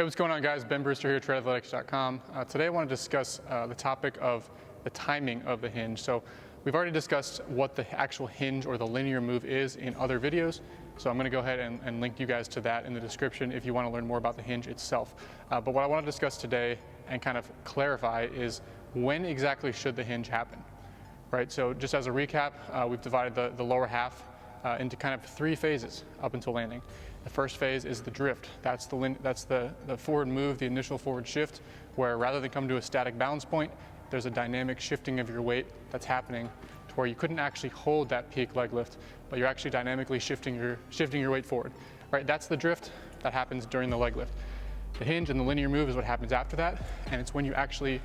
Hey, what's going on, guys? Ben Brewster here at athletics.com. Today I want to discuss the topic of the timing of the hinge. So we've already discussed what the actual hinge or the linear move is in other videos. So I'm going to go ahead and link you guys to that in the description if you want to learn more about the hinge itself. But what I want to discuss today and kind of clarify is when exactly should the hinge happen, right? So just as a recap, we've divided the lower half into kind of three phases up until landing. The first phase is the drift. That's the forward move, the initial forward shift, where rather than come to a static balance point, there's a dynamic shifting of your weight that's happening to where you couldn't actually hold that peak leg lift, but you're actually dynamically shifting your weight forward. Right? That's the drift that happens during the leg lift. The hinge and the linear move is what happens after that, and it's when you actually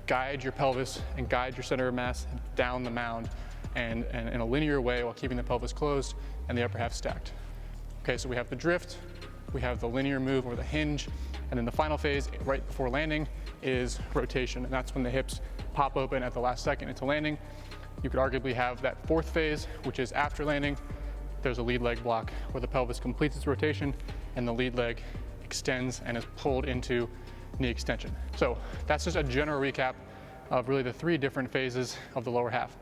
guide your pelvis and guide your center of mass down the mound and in a linear way while keeping the pelvis closed and the upper half stacked. Okay, so we have the drift, we have the linear move or the hinge, and then the final phase right before landing is rotation, and that's when the hips pop open at the last second into landing. You could arguably have that fourth phase, which is after landing. There's a lead leg block where the pelvis completes its rotation and the lead leg extends and is pulled into knee extension. So that's just a general recap of really the three different phases of the lower half.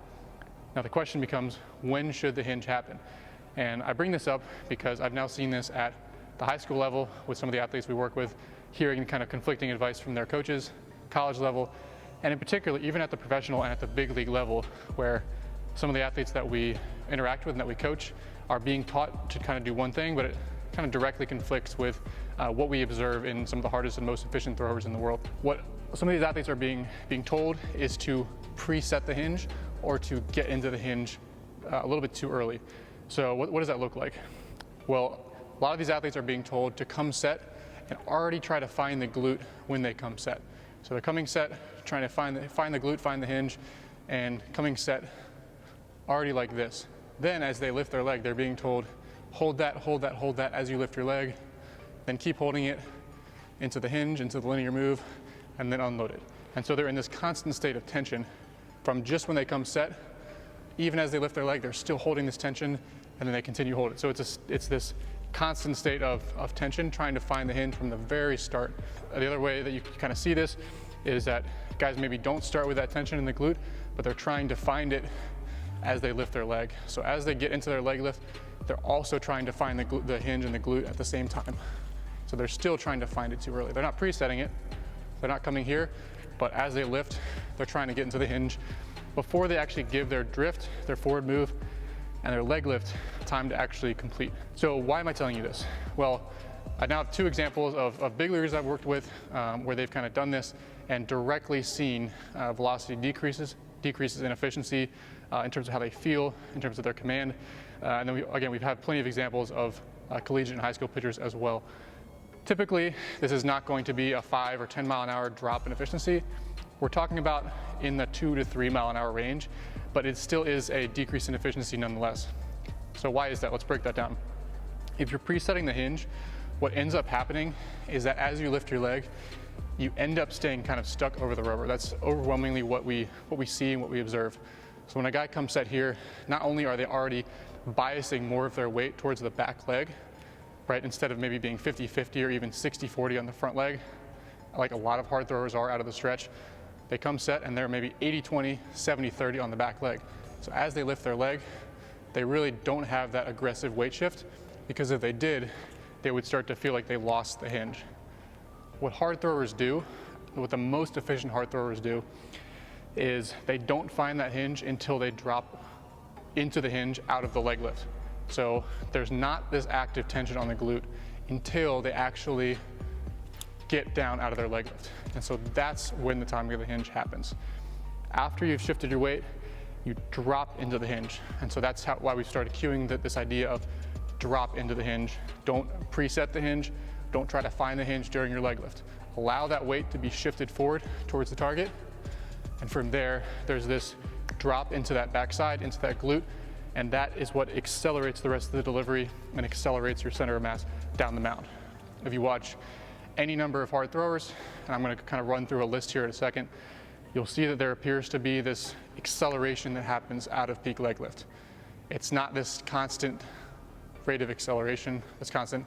Now the question becomes, when should the hinge happen? And I bring this up because I've now seen this at the high school level with some of the athletes we work with, hearing kind of conflicting advice from their coaches, college level, and in particular, even at the professional and at the big league level, where some of the athletes that we interact with and that we coach are being taught to kind of do one thing, but it kind of directly conflicts with what we observe in some of the hardest and most efficient throwers in the world. What some of these athletes are being told is to preset the hinge or to get into the hinge a little bit too early. So what does that look like? Well, a lot of these athletes are being told to come set and already try to find the glute when they come set. So they're coming set, trying to find the glute, find the hinge, and coming set already like this. Then as they lift their leg, they're being told, hold that, hold that, hold that as you lift your leg, then keep holding it into the hinge, into the linear move, and then unload it. And so they're in this constant state of tension from just when they come set. Even as they lift their leg, they're still holding this tension, and then they continue to hold it. So it's this constant state of tension, trying to find the hinge from the very start. The other way that you kind of see this is that guys maybe don't start with that tension in the glute, but they're trying to find it as they lift their leg. So as they get into their leg lift, they're also trying to find the hinge and the glute at the same time. So they're still trying to find it too early. They're not presetting it, they're not coming here, but as they lift, they're trying to get into the hinge before they actually give their drift, their forward move, and their leg lift time to actually complete. So why am I telling you this? Well, I now have two examples of big leaguers I've worked with where they've kind of done this and directly seen velocity decreases in efficiency in terms of how they feel, in terms of their command. And then we've had plenty of examples of collegiate and high school pitchers as well. Typically, this is not going to be a 5 or 10 mile an hour drop in efficiency. We're talking about in the 2 to 3 mile an hour range, but it still is a decrease in efficiency nonetheless. So why is that? Let's break that down. If you're presetting the hinge, what ends up happening is that as you lift your leg, you end up staying kind of stuck over the rubber. That's overwhelmingly what we see and what we observe. So when a guy comes set here, not only are they already biasing more of their weight towards the back leg, right, instead of maybe being 50-50 or even 60-40 on the front leg, like a lot of hard throwers are out of the stretch, they come set and they're maybe 80-20, 70-30 on the back leg. So as they lift their leg, they really don't have that aggressive weight shift, because if they did, they would start to feel like they lost the hinge. What hard throwers do, what the most efficient hard throwers do, is they don't find that hinge until they drop into the hinge out of the leg lift. So there's not this active tension on the glute until they actually get down out of their leg lift. And so that's when the timing of the hinge happens. After you've shifted your weight, you drop into the hinge. And so that's why we started cueing this idea of drop into the hinge. Don't preset the hinge. Don't try to find the hinge during your leg lift. Allow that weight to be shifted forward towards the target. And from there, there's this drop into that backside, into that glute. And that is what accelerates the rest of the delivery and accelerates your center of mass down the mound. If you watch any number of hard throwers, and I'm going to kind of run through a list here in a second, you'll see that there appears to be this acceleration that happens out of peak leg lift. It's not this constant rate of acceleration, this constant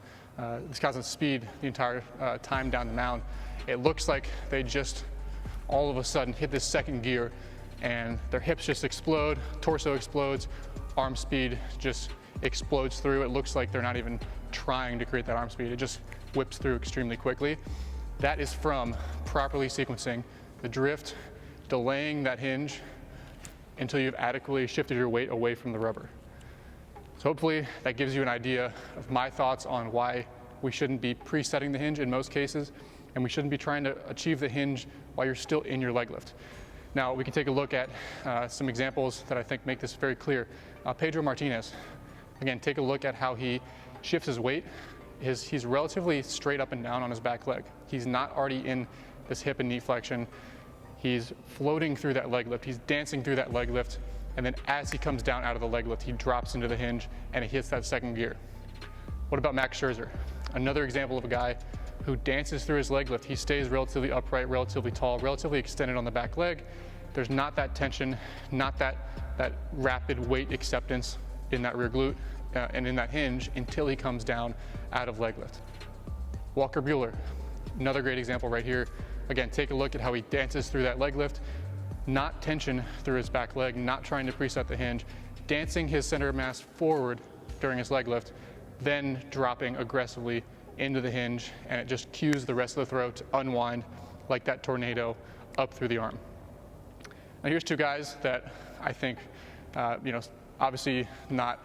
this constant speed the entire time down the mound, it looks like they just all of a sudden hit this second gear and their hips just explode, torso explodes, arm speed just explodes through. It looks like they're not even trying to create that arm speed. It just whips through extremely quickly. That is from properly sequencing the drift, delaying that hinge until you've adequately shifted your weight away from the rubber. So hopefully that gives you an idea of my thoughts on why we shouldn't be presetting the hinge in most cases, and we shouldn't be trying to achieve the hinge while you're still in your leg lift. Now we can take a look at some examples that I think make this very clear. Pedro Martinez, again, take a look at how he shifts his weight. He's relatively straight up and down on his back leg. He's not already in this hip and knee flexion. He's floating through that leg lift. He's dancing through that leg lift. And then as he comes down out of the leg lift, he drops into the hinge and he hits that second gear. What about Max Scherzer? Another example of a guy who dances through his leg lift. He stays relatively upright, relatively tall, relatively extended on the back leg. There's not that tension, not that rapid weight acceptance in that rear glute and in that hinge until he comes down out of leg lift. Walker Buehler, another great example right here. Again, take a look at how he dances through that leg lift, not tension through his back leg, not trying to preset the hinge, dancing his center of mass forward during his leg lift, then dropping aggressively into the hinge, and it just cues the rest of the throw to unwind like that tornado up through the arm. Now here's two guys that I think, obviously not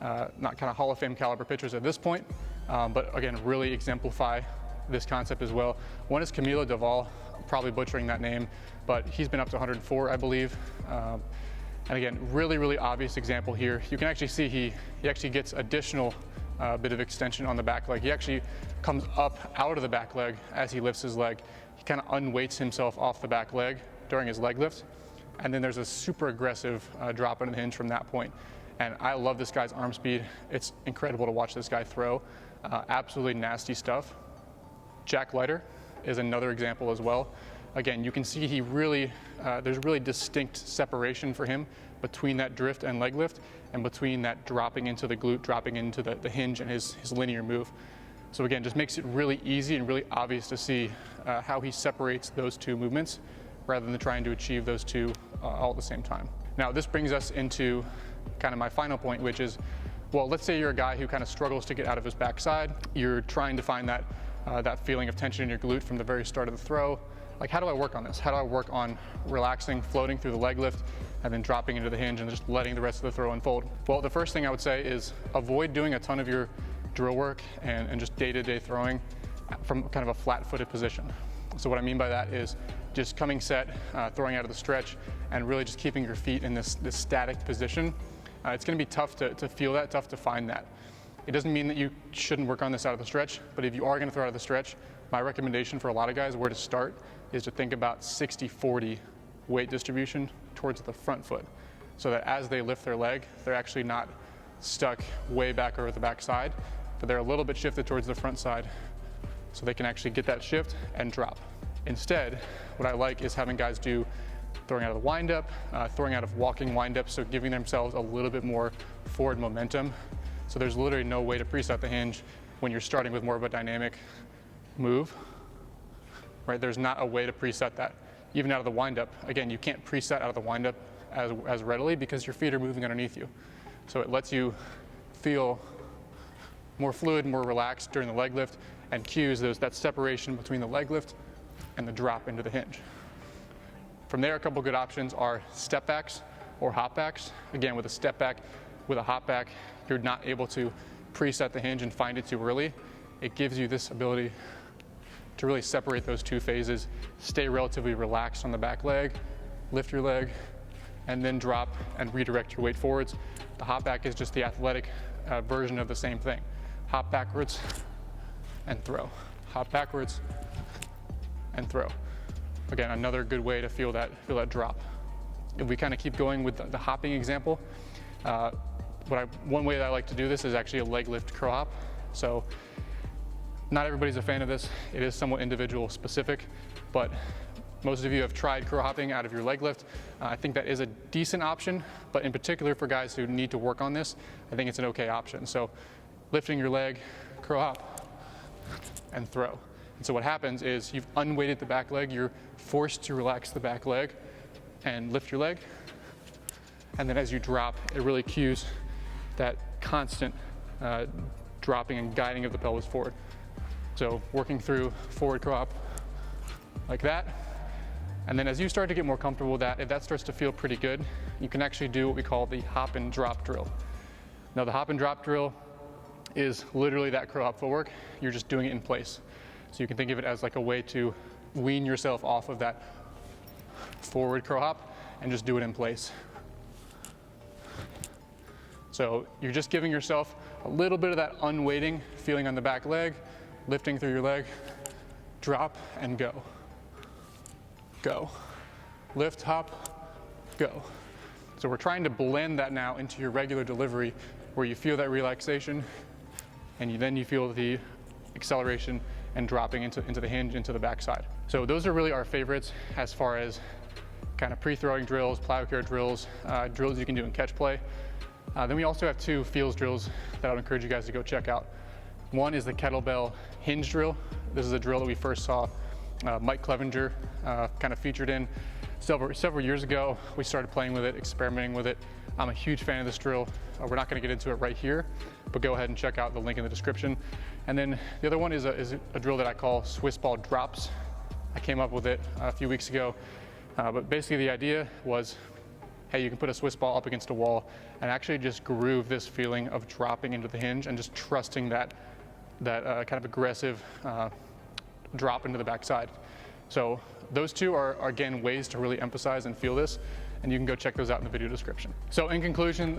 kind of Hall of Fame caliber pitchers at this point, but again, really exemplify this concept as well. One is Camilo Doval, probably butchering that name, but he's been up to 104, I believe. And again, really, really obvious example here. You can actually see he actually gets additional bit of extension on the back leg. He actually comes up out of the back leg as he lifts his leg. He kind of unweights himself off the back leg during his leg lift. And then there's a super aggressive drop into the hinge from that point. And I love this guy's arm speed. It's incredible to watch this guy throw. Absolutely nasty stuff. Jack Leiter is another example as well. Again, you can see there's really distinct separation for him between that drift and leg lift and between that dropping into the glute, dropping into the hinge and his linear move. So again, just makes it really easy and really obvious to see how he separates those two movements rather than trying to achieve those two all at the same time. Now, this brings us into kind of my final point, which is, well, let's say you're a guy who kind of struggles to get out of his backside. You're trying to find that feeling of tension in your glute from the very start of the throw. Like, how do I work on this? How do I work on relaxing, floating through the leg lift, and then dropping into the hinge and just letting the rest of the throw unfold? Well, the first thing I would say is avoid doing a ton of your drill work and just day-to-day throwing from kind of a flat-footed position. So what I mean by that is just coming set, throwing out of the stretch, and really just keeping your feet in this static position. It's going to be tough to feel that, tough to find that. It doesn't mean that you shouldn't work on this out of the stretch, but if you are going to throw out of the stretch, my recommendation for a lot of guys where to start is to think about 60-40 weight distribution towards the front foot, so that as they lift their leg, they're actually not stuck way back over the back side, but they're a little bit shifted towards the front side, so they can actually get that shift and drop. Instead, what I like is having guys do throwing out of the windup, throwing out of walking windup, so giving themselves a little bit more forward momentum. So there's literally no way to preset the hinge when you're starting with more of a dynamic move, right? There's not a way to preset that. Even out of the windup, again, you can't preset out of the windup as readily because your feet are moving underneath you. So it lets you feel more fluid, more relaxed during the leg lift, and cues that separation between the leg lift and the drop into the hinge. From there, a couple good options are step backs or hop backs. Again, with a step back, with a hop back, you're not able to preset the hinge and find it too early. It gives you this ability to really separate those two phases, stay relatively relaxed on the back leg, lift your leg, and then drop and redirect your weight forwards. The hop back is just the athletic version of the same thing. Hop backwards and throw. Hop backwards and throw. Again, another good way to feel that drop. If we kind of keep going with the hopping example, one way that I like to do this is actually a leg lift curl hop. So not everybody's a fan of this. It is somewhat individual specific, but most of you have tried curl hopping out of your leg lift. I think that is a decent option, but in particular for guys who need to work on this, I think it's an okay option. So lifting your leg, curl hop, and throw. And so what happens is you've unweighted the back leg, you're forced to relax the back leg and lift your leg. And then as you drop, it really cues that constant dropping and guiding of the pelvis forward. So working through forward co-op like that. And then as you start to get more comfortable with that, if that starts to feel pretty good, you can actually do what we call the hop and drop drill. Now the hop and drop drill is literally that co-op footwork. You're just doing it in place. So you can think of it as like a way to wean yourself off of that forward co-op and just do it in place. So you're just giving yourself a little bit of that unweighting feeling on the back leg, lifting through your leg, drop and go. Go. Lift, hop, go. So we're trying to blend that now into your regular delivery where you feel that relaxation and then you feel the acceleration and dropping into the hinge, into the backside. So those are really our favorites as far as kind of pre-throwing drills, plyometric drills, drills you can do in catch play. Then we also have 2 feels drills that I would encourage you guys to go check out. One is the kettlebell hinge drill. This is a drill that we first saw Mike Clevenger kind of featured in several years ago. We started playing with it, experimenting with it. I'm a huge fan of this drill. We're not going to get into it right here, but go ahead and check out the link in the description. And then the other one is a drill that I call Swiss ball drops. I came up with it a few weeks ago, but basically the idea was, hey, you can put a Swiss ball up against a wall and actually just groove this feeling of dropping into the hinge and just trusting that kind of aggressive drop into the backside. So those 2 are again ways to really emphasize and feel this, and you can go check those out in the video description. So in conclusion,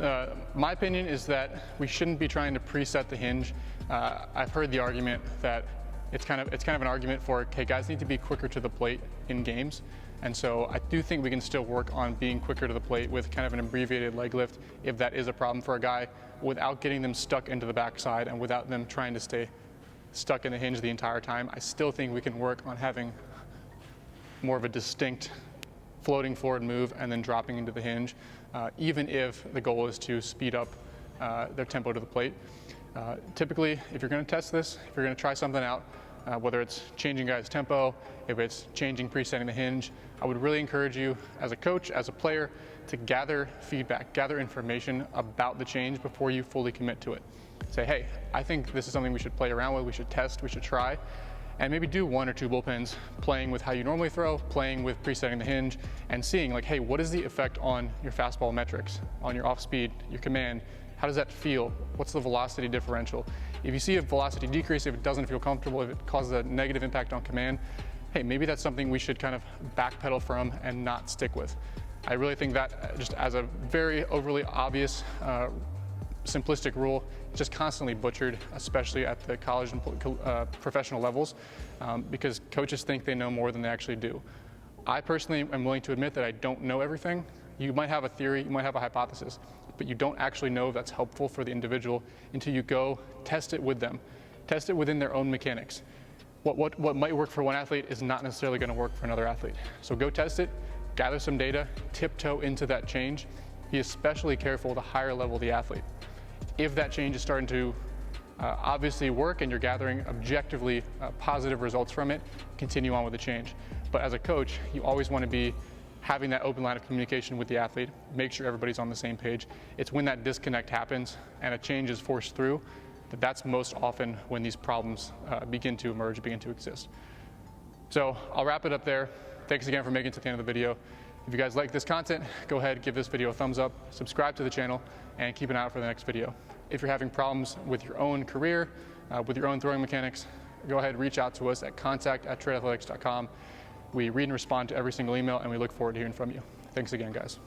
my opinion is that we shouldn't be trying to preset the hinge. I've heard the argument that it's kind of an argument for, okay, guys need to be quicker to the plate in games. And so I do think we can still work on being quicker to the plate with kind of an abbreviated leg lift if that is a problem for a guy, without getting them stuck into the backside and without them trying to stay stuck in the hinge the entire time. I still think we can work on having more of a distinct floating forward move and then dropping into the hinge, even if the goal is to speed up their tempo to the plate. Typically, if you're going to test this, if you're going to try something out, whether it's changing guys' tempo, if it's changing presetting the hinge, I would really encourage you as a coach, as a player, to gather feedback, gather information about the change before you fully commit to it. Say, hey, I think this is something we should play around with, we should test, we should try, and maybe do 1 or 2 bullpens, playing with how you normally throw, playing with presetting the hinge, and seeing like, hey, what is the effect on your fastball metrics, on your off speed, your command? How does that feel? What's the velocity differential? If you see a velocity decrease, if it doesn't feel comfortable, if it causes a negative impact on command, hey, maybe that's something we should kind of backpedal from and not stick with. I really think that, just as a very overly obvious, simplistic rule, it's just constantly butchered, especially at the college and professional levels, because coaches think they know more than they actually do. I personally am willing to admit that I don't know everything. You might have a theory, you might have a hypothesis, but you don't actually know if that's helpful for the individual until you go test it with them. Test it within their own mechanics. What might work for one athlete is not necessarily going to work for another athlete. So go test it, gather some data, tiptoe into that change. Be especially careful the higher level the athlete. If that change is starting to obviously work and you're gathering objectively positive results from it, continue on with the change. But as a coach, you always want to be having that open line of communication with the athlete, make sure everybody's on the same page. It's when that disconnect happens and a change is forced through, that's most often when these problems begin to emerge, begin to exist. So I'll wrap it up there. Thanks again for making it to the end of the video. If you guys like this content, go ahead, give this video a thumbs up, subscribe to the channel, and keep an eye out for the next video. If you're having problems with your own career, with your own throwing mechanics, go ahead, reach out to us at contact@tradeathletics.com. We read and respond to every single email, and we look forward to hearing from you. Thanks again, guys.